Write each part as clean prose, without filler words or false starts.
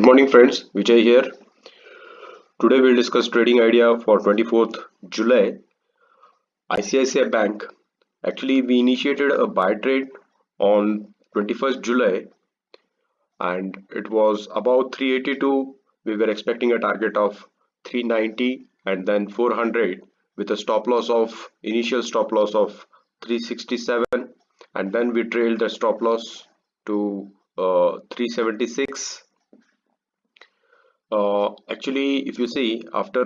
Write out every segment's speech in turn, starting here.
Good morning friends, Vijay here. Today we'll discuss trading idea for 24th July. ICICI Bank. Actually we initiated a buy trade on 21st July and it was about 382. We were expecting a target of 390 and then 400 with a stop loss of initial stop loss of 367, and then we trailed the stop loss to 376. Actually, if you see, after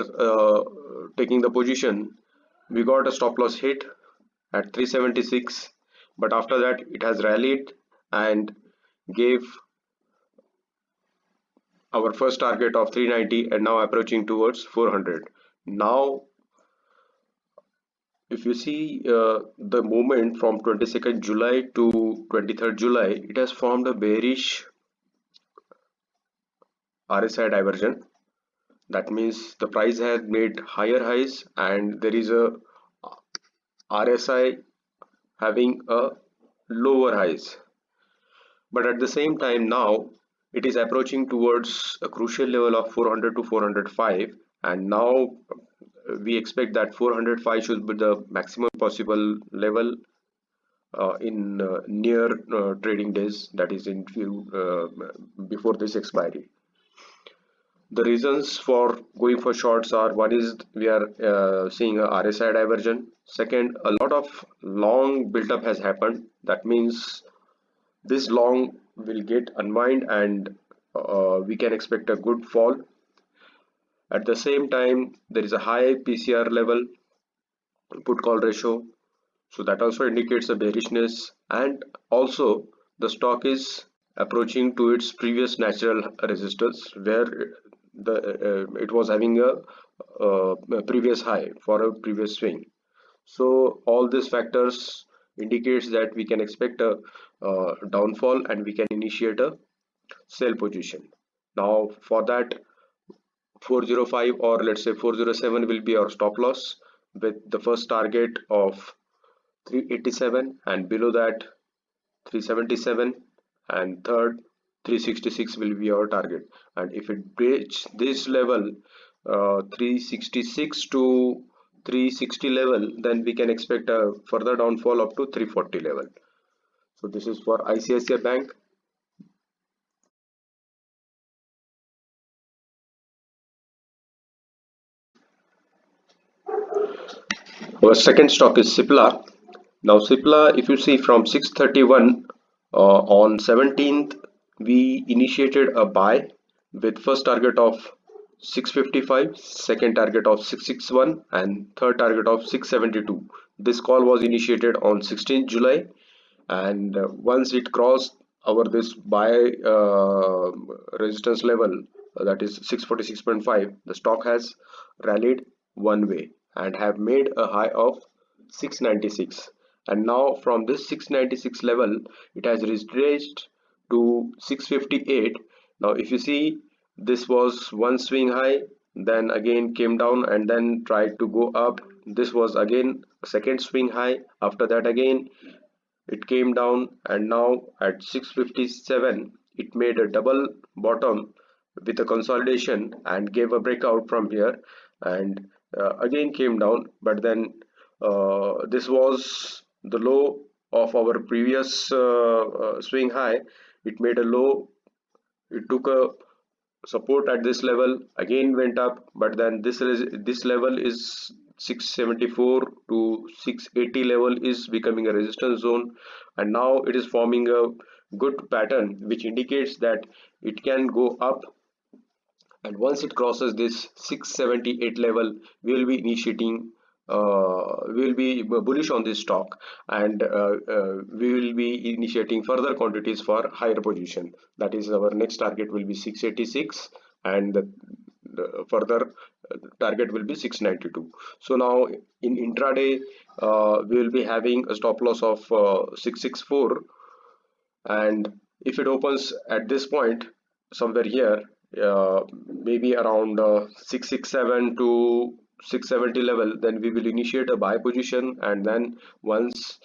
taking the position, we got a stop loss hit at 376, but after that it has rallied and gave our first target of 390 and now approaching towards 400. Now, if you see the movement from 22nd July to 23rd July, it has formed a bearish RSI diversion. That means the price has made higher highs and there is a RSI having a lower highs, but at the same time now it is approaching towards a crucial level of 400 to 405, and now we expect that 405 should be the maximum possible level in near trading days, that is in few before this expiry. The reasons for going for shorts are: one is we are seeing a RSI diversion. Second, a lot of long build-up has happened. That means this long will get unwind and we can expect a good fall. At the same time, there is a high PCR level, put call ratio, so that also indicates a bearishness, and also the stock is approaching to its previous natural resistance where it was having a previous high for a previous swing. So all these factors indicates that we can expect a downfall and we can initiate a sell position. Now for that, 405 or let's say 407 will be our stop loss with the first target of 387, and below that 377, and third 366 will be our target. And if it breaks this level, 366 to 360 level, then we can expect a further downfall up to 340 level. So this is for ICICI Bank. Our second stock is Cipla. Now Cipla, if you see from 631 on 17th, we initiated a buy with first target of 655, second target of 661, and third target of 672. This call was initiated on 16th July, and once it crossed our this buy resistance level, that is 646.5, the stock has rallied one way and have made a high of 696, and now from this 696 level it has retraced to 658. Now if you see, this was one swing high, then again came down and then tried to go up. This was again a second swing high, after that again it came down, and now at 657 it made a double bottom with a consolidation and gave a breakout from here, and again came down, but then this was the low of our previous swing high. It made a low, it took a support at this level, again went up, but then this level is 674 to 680 level is becoming a resistance zone, and now it is forming a good pattern which indicates that it can go up, and once it crosses this 678 level we will be initiating we will be bullish on this stock, and we will be initiating further quantities for higher position. That is, our next target will be 686, and the further target will be 692. So now in intraday we will be having a stop loss of 664, and if it opens at this point somewhere here, maybe around 667 to 670 level, then we will initiate a buy position, and then once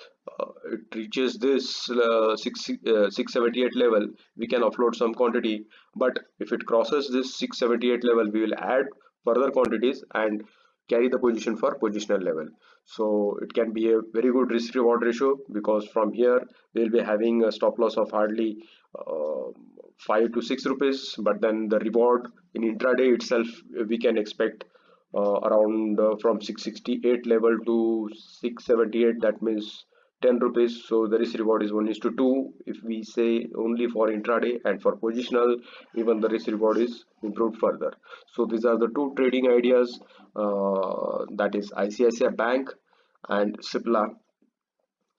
it reaches this 678 level, we can offload some quantity. But if it crosses this 678 level, we will add further quantities and carry the position for positional level. So it can be a very good risk reward ratio, because from here we'll be having a stop loss of hardly uh, 5 to 6 rupees, but then the reward in intraday itself we can expect around from 668 level to 678, that means 10 rupees. So the risk reward is 1 is to 2 if we say only for intraday, and for positional even the risk reward is improved further. So these are the two trading ideas, that is ICICI Bank and Cipla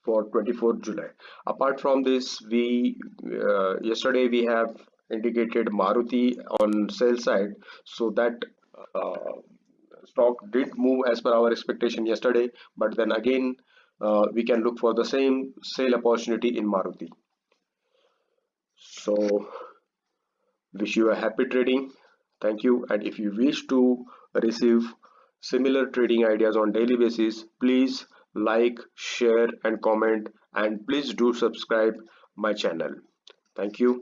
for 24th July. Apart from this, we yesterday we have indicated Maruti on sell side, so that uh, stock did move as per our expectation yesterday, but then again we can look for the same sale opportunity in Maruti. So wish you a happy trading. Thank you. And if you wish to receive similar trading ideas on daily basis, please like, share and comment, and please do subscribe my channel. Thank you.